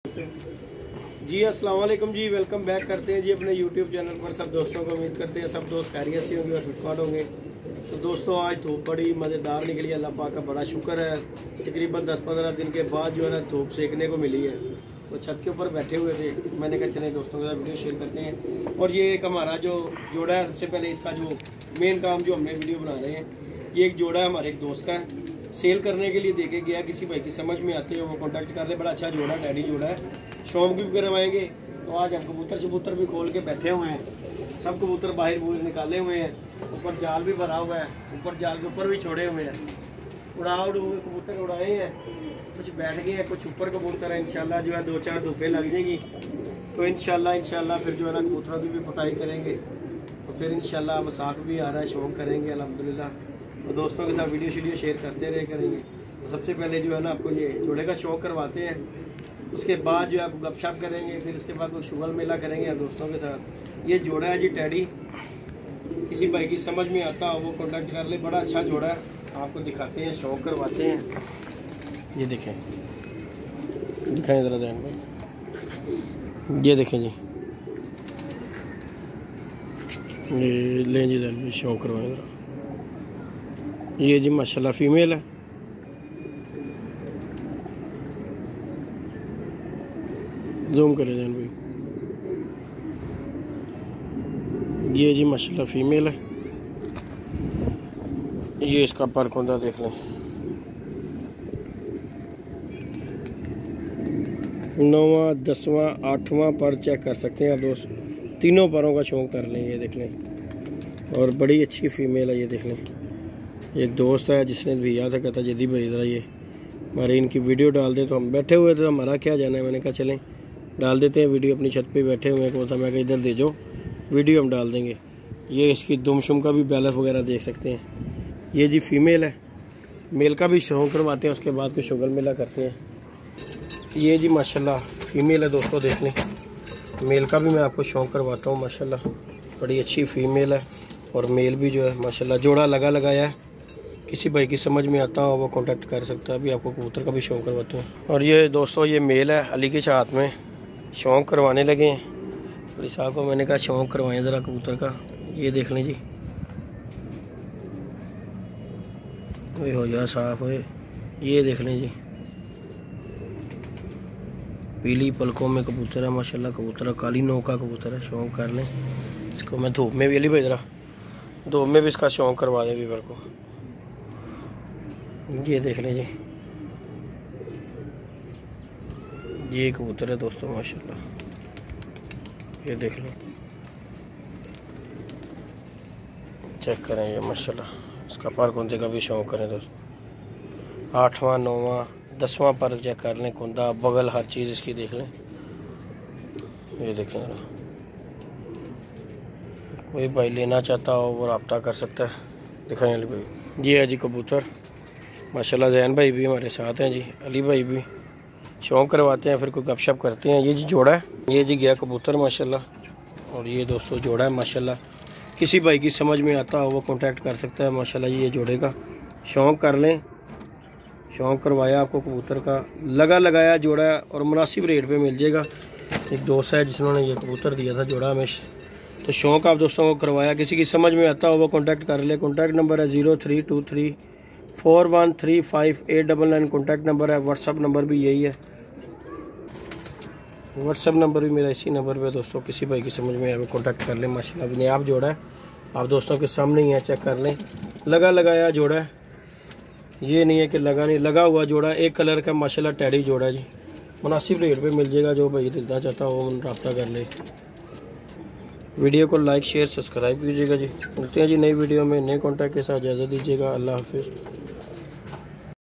जी अस्सलाम वालेकुम जी, welcome back करते हैं जी अपने यूट्यूब चैनल पर। सब दोस्तों को उम्मीद करते हैं सब दोस्त खैरियत से होंगे और फिटफाट होंगे। तो दोस्तों आज धूप बड़ी मज़ेदार निकली, अल्लाह पाक का बड़ा शुक्र है। तकरीबन 10-15 दिन के बाद जो है ना धूप सेकने को मिली है। तो छत के ऊपर बैठे हुए थे, मैंने कहा चले दोस्तों के साथ वीडियो शेयर करते हैं। और ये एक हमारा जो जोड़ा है, सबसे पहले इसका जो मेन काम जो हमने वीडियो बना रहे हैं, ये एक जोड़ा है हमारे एक दोस्त का है, सेल करने के लिए देके गया। किसी भाई की समझ में आते हो वो कॉन्टैक्ट कर ले। बड़ा अच्छा जोड़ा, डैडी जोड़ा है, शौक भी करवाएंगे। तो आज हम कबूतर भी खोल के बैठे हुए हैं। सब कबूतर बाहर निकाले हुए हैं, ऊपर जाल भी भरा हुआ है, ऊपर जाल के ऊपर भी छोड़े हुए हैं। उड़े कबूतर उड़ाए हैं, कुछ बैठ गए हैं, कुछ ऊपर कबूतर है। इंशाल्लाह जो है 2-4 धूपें लग जाएंगी तो इंशाल्लाह फिर जो है ना कबूतरों की भी पटाई करेंगे। तो फिर इंशाल्लाह वसाख भी आ रहा है, शौक करेंगे अल्हम्दुलिल्लाह। तो दोस्तों के साथ वीडियो शेयर करते रहे करेंगे। तो सबसे पहले जो है ना आपको ये जोड़े का शौक करवाते हैं, उसके बाद जो है आपको गपशप करेंगे, फिर उसके बाद कोई शुगल मेला करेंगे दोस्तों के साथ। ये जोड़ा है जी टैडी, किसी भाई की समझ में आता हो वो कॉन्टैक्ट कर ले। बड़ा अच्छा जोड़ा है, आपको दिखाते हैं, शौक करवाते हैं। ये देखें, दिखाएं ज़रा जैन भाई, ये देखें जी, ये लें जी जैन भाई, शौक करवाएं ज़रा। ये जी माशाल्लाह फीमेल है, जूम करें जैन भाई। ये जी माशाल्लाह फीमेल है। ये इसका पर खोदा देख लें, 9वां 10वां 8वां पर चेक कर सकते हैं आप दोस्त। तीनों परों का शौक कर लें, ये देख लें। और बड़ी अच्छी फीमेल है, ये देख लें। एक दोस्त है जिसने भेजा था, कहता जल्दी भेज रहा ये हमारे इनकी वीडियो डाल दें। तो हम बैठे हुए थे, हमारा क्या जाना है, मैंने कहा चलें डाल देते हैं वीडियो। अपनी छत पे बैठे हुए को था, मैं कहा इधर दे जाओ वीडियो हम डाल देंगे। ये इसकी दुमशुम का भी बैलेंस वगैरह देख सकते हैं। ये जी फीमेल है, मेल का भी शौक करवाते हैं, उसके बाद कुछ शुगल मेला करते हैं। ये जी माशाल्लाह फीमेल है दोस्तों, देख लें। मेल का भी मैं आपको शौक करवाता हूँ, माशाल्लाह बड़ी अच्छी फीमेल है। और मेल भी जो है माशाल्लाह जोड़ा लगाया है। किसी भाई की समझ में आता हो वो कांटेक्ट कर सकता है। अभी आपको कबूतर का भी शौक करवाते हैं। और ये दोस्तों ये मेल है, अली के साथ में शौक करवाने लगे हैं। अली साहब को मैंने कहा शौक करवाएं ज़रा कबूतर का। ये देख लें जी, हो यार साफ हो। ये देख लें जी, पीली पलकों में कबूतर है माशाल्लाह। कबूतर काली नोक का कबूतर है, शौक कर लें इसको। मैं धूप में भी अली भेज रहा, धूप में भी इसका शौक करवा दें वीवर को। ये देख लें जी, ये कबूतर है दोस्तों माशाल्लाह। ये देख लें, चेक करें ये माशाल्लाह। इसका पर कुंदे का भी शौक करें दोस्त। 8वां 9वां 10वां पर चेक कर लें, कुंदा बगल हर चीज़ इसकी देख लें। ये देखें, कोई भाई लेना चाहता हो वो रब्ता कर सकता है। दिखाएं अली भाई। ये है जी कबूतर माशाल्लाह। जैन भाई भी हमारे साथ हैं जी, अली भाई भी शौक करवाते हैं, फिर कोई गपशप करते हैं। ये जी जोड़ा है, ये जी गया कबूतर माशाल्लाह। और ये दोस्तों जोड़ा है माशाल्लाह। किसी भाई की समझ में आता हो वो कांटेक्ट कर सकता है माशाल्लाह। ये जोड़े का शौक कर लें, शौक करवाया आपको कबूतर का, लगाया जोड़ा है और मुनासिब रेट पे मिल जाएगा। एक दोस्त है जिन्होंने ये कबूतर दिया था जोड़ा हमें, तो शौक आप दोस्तों को करवाया। किसी की समझ में आता हो वो कांटेक्ट कर ले। कांटेक्ट नंबर है 0323413589। कांटेक्ट नंबर है, व्हाट्सअप नंबर भी यही है, व्हाट्सअप नंबर भी मेरा इसी नंबर पे दोस्तों। किसी भाई की समझ में आए वो कांटेक्ट कर लें माशाल्लाह। अभी आप जोड़ा है आप दोस्तों के सामने ही है, चेक कर लें। लगाया जोड़ा है, ये नहीं है कि लगा हुआ जोड़ा। एक कलर का माशाल्लाह टैडी जोड़ा है जी, मुनासिब रेट पे मिल जाएगा। जो भाई लेना चाहता हो वो रब्ता कर ले। वीडियो को लाइक शेयर सब्सक्राइब कीजिएगा जी। मिलते हैं जी नई वीडियो में नए कॉन्टैक्ट के साथ। इजाज़त दीजिएगा, अल्लाह हाफिज़।